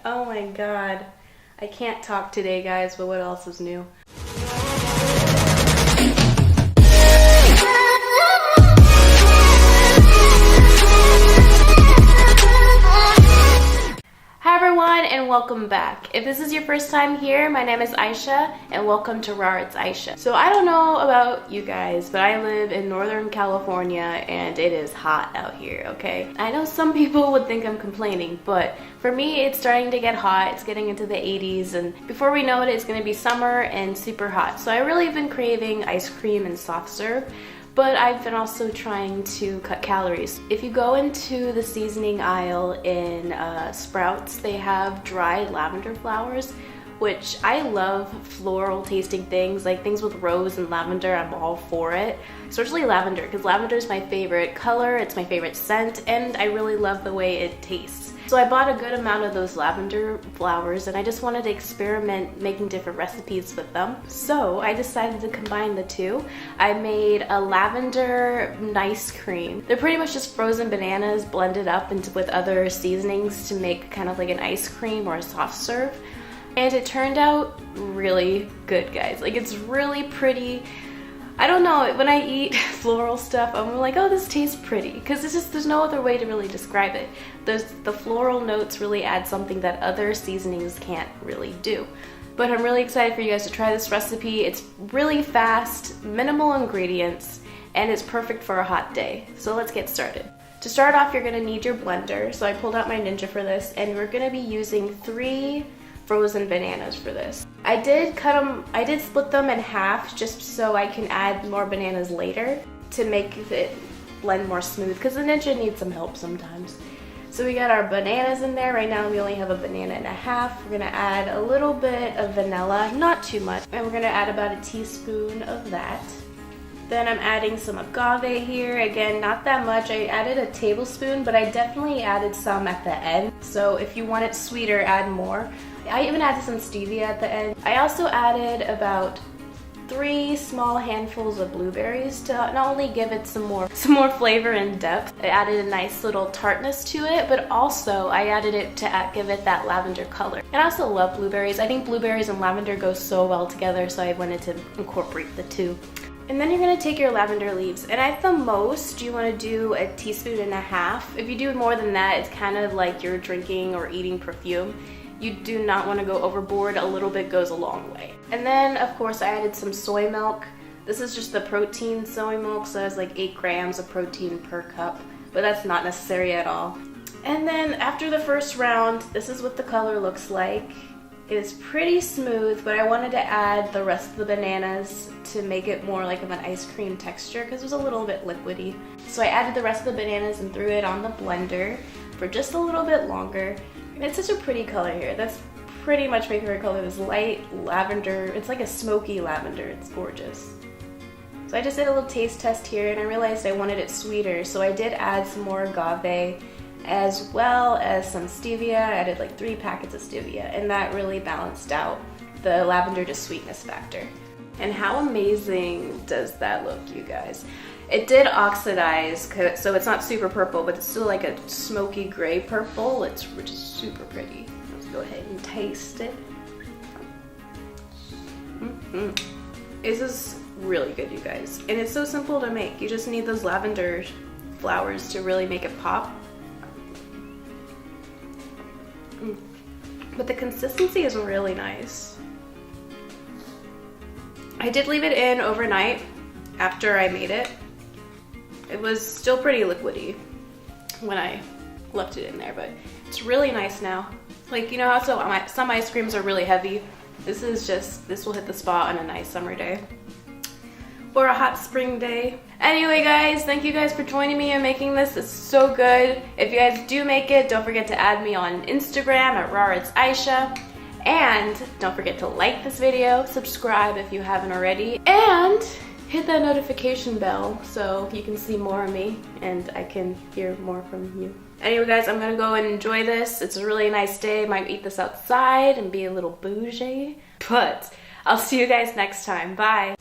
Oh my god. I can't talk today, guys, but what else is new? Hi everyone, and welcome back. If this is your first time here, my name is Aisha and welcome to Rawr It's Aisha. So I don't know about you guys, but I live in Northern California and it is hot out here, okay? I know some people would think I'm complaining, but for me it's starting to get hot. It's getting into the 80s and before we know it, it's gonna be summer and super hot. So I really have been craving ice cream and soft serve. But I've been also trying to cut calories. If you go into the seasoning aisle in Sprouts, they have dried lavender flowers, which I love floral tasting things, like things with rose and lavender. I'm all for it. Especially lavender, because lavender is my favorite color, it's my favorite scent, and I really love the way it tastes. So I bought a good amount of those lavender flowers and I just wanted to experiment making different recipes with them. So I decided to combine the two. I made a lavender ice cream. They're pretty much just frozen bananas blended up with other seasonings to make kind of like an ice cream or a soft serve. And it turned out really good, guys. Like, it's really pretty. I don't know, when I eat floral stuff, I'm like, oh, this tastes pretty, because it's just, there's no other way to really describe it. The floral notes really add something that other seasonings can't really do. But I'm really excited for you guys to try this recipe. It's really fast, minimal ingredients, and it's perfect for a hot day. So let's get started. To start off, you're gonna need your blender. So I pulled out my Ninja for this, and we're gonna be using 3 frozen bananas for this. I did split them in half just so I can add more bananas later to make it blend more smooth, because the Ninja needs some help sometimes. So we got our bananas in there. Right now we only have a banana and a half. We're gonna add a little bit of vanilla, not too much, and we're gonna add about a teaspoon of that. Then I'm adding some agave here. Again, not that much. I added a tablespoon, but I definitely added some at the end. So if you want it sweeter, add more. I even added some stevia at the end. I also added about 3 small handfuls of blueberries to not only give it some more flavor and depth. I added a nice little tartness to it, but also I added it to give it that lavender color. And I also love blueberries. I think blueberries and lavender go so well together, so I wanted to incorporate the two. And then you're gonna take your lavender leaves, and at the most you wanna do a teaspoon and a half. If you do more than that, it's kind of like you're drinking or eating perfume. You do not wanna go overboard. A little bit goes a long way. And then of course I added some soy milk. This is just the protein soy milk, so it's like 8 grams of protein per cup, but that's not necessary at all. And then after the first round, this is what the color looks like. It is pretty smooth, but I wanted to add the rest of the bananas to make it more like of an ice cream texture because it was a little bit liquidy. So I added the rest of the bananas and threw it on the blender for just a little bit longer. And it's such a pretty color here. That's pretty much my favorite color, this light lavender. It's like a smoky lavender. It's gorgeous. So I just did a little taste test here and I realized I wanted it sweeter, so I did add some more agave as well as some stevia. I added like 3 packets of stevia, and that really balanced out the lavender to sweetness factor. And how amazing does that look, you guys? It did oxidize, so it's not super purple, but it's still like a smoky gray purple. It's just super pretty. Let's go ahead and taste it. This is really good, you guys. And it's so simple to make. You just need those lavender flowers to really make it pop. But the consistency is really nice. I did leave it in overnight after I made it. It was still pretty liquidy when I left it in there, but it's really nice now. Like, you know how some ice creams are really heavy? This will hit the spot on a nice summer day. Or a hot spring day. Anyway guys, thank you guys for joining me in making this. It's so good. If you guys do make it, don't forget to add me on Instagram at Rawr It's Aisha. And don't forget to like this video, subscribe if you haven't already, and hit that notification bell so you can see more of me and I can hear more from you. Anyway guys, I'm gonna go and enjoy this. It's a really nice day. Might eat this outside and be a little bougie, but I'll see you guys next time. Bye.